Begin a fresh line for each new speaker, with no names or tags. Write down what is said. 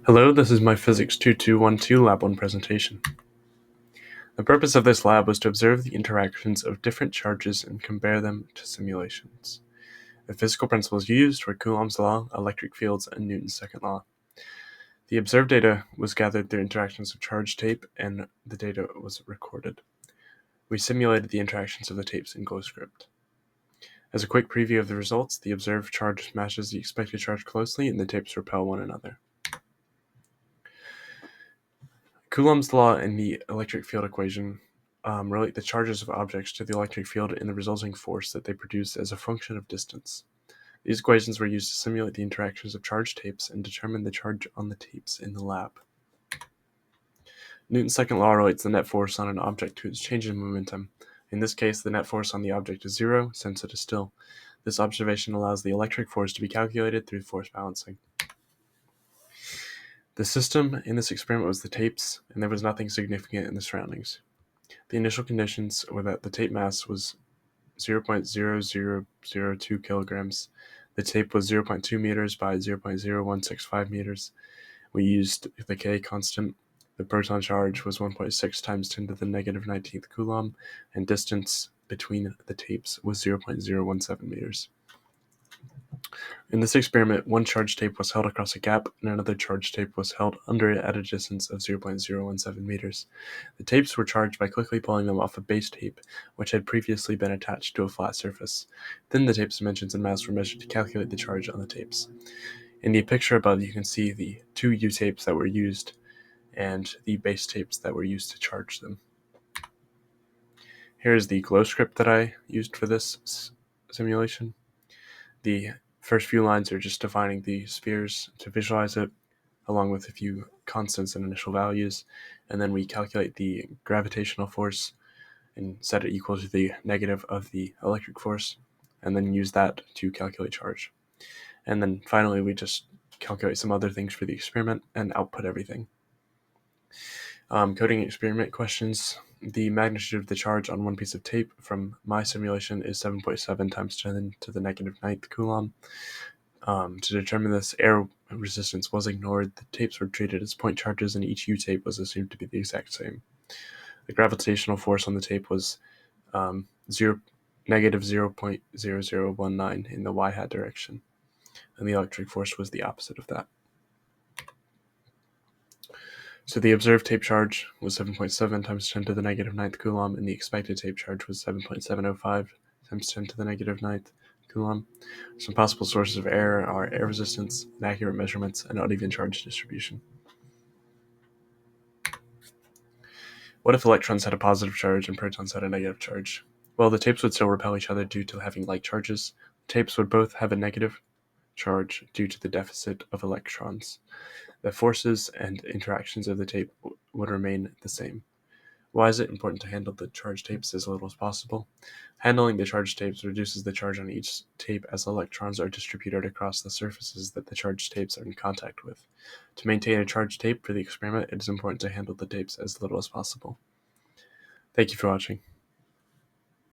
Hello, this is my Physics 2212 Lab 1 presentation. The purpose of this lab was to observe the interactions of different charges and compare them to simulations. The physical principles used were Coulomb's law, electric fields, and Newton's second law. The observed data was gathered through interactions of charge tape, and the data was recorded. We simulated the interactions of the tapes in GoScript. As a quick preview of the results, the observed charge matches the expected charge closely, and the tapes repel one another. Coulomb's law and the electric field equation relate the charges of objects to the electric field and the resulting force that they produce as a function of distance. These equations were used to simulate the interactions of charge tapes and determine the charge on the tapes in the lab. Newton's second law relates the net force on an object to its change in momentum. In this case, the net force on the object is zero since it is still. This observation allows the electric force to be calculated through force balancing. The system in this experiment was the tapes, and there was nothing significant in the surroundings. The initial conditions were that the tape mass was 0.0002 kilograms. The tape was 0.2 meters by 0.0165 meters. We used the K constant. The proton charge was 1.6 times 10 to the negative 19th coulomb, and distance between the tapes was 0.017 meters. In this experiment, one charge tape was held across a gap and another charge tape was held under it at a distance of 0.017 meters. The tapes were charged by quickly pulling them off a base tape, which had previously been attached to a flat surface. Then the tape's dimensions and mass were measured to calculate the charge on the tapes. In the picture above, you can see the two U tapes that were used and the base tapes that were used to charge them. Here is the glow script that I used for this simulation. The first few lines are just defining the spheres to visualize it, along with a few constants and initial values, and then we calculate the gravitational force and set it equal to the negative of the electric force, and then use that to calculate charge. And then finally we just calculate some other things for the experiment and output everything. Coding experiment questions. The magnitude of the charge on one piece of tape from my simulation is 7.7 times 10 to the negative 9th coulomb. To determine this, air resistance was ignored. The tapes were treated as point charges, and each U tape was assumed to be the exact same. The gravitational force on the tape was negative 0.0019 in the y-hat direction, and the electric force was the opposite of that. So the observed tape charge was 7.7 times 10 to the negative 9th coulomb, and the expected tape charge was 7.705 times 10 to the negative 9th coulomb. Some possible sources of error are air resistance, inaccurate measurements, and uneven charge distribution. What if electrons had a positive charge and protons had a negative charge? Well, the tapes would still repel each other due to having like charges. The tapes would both have a negative charge due to the deficit of electrons. The forces and interactions of the tape would remain the same. Why is it important to handle the charge tapes as little as possible? Handling the charge tapes reduces the charge on each tape as electrons are distributed across the surfaces that the charged tapes are in contact with. To maintain a charged tape for the experiment, it is important to handle the tapes as little as possible. Thank you for watching.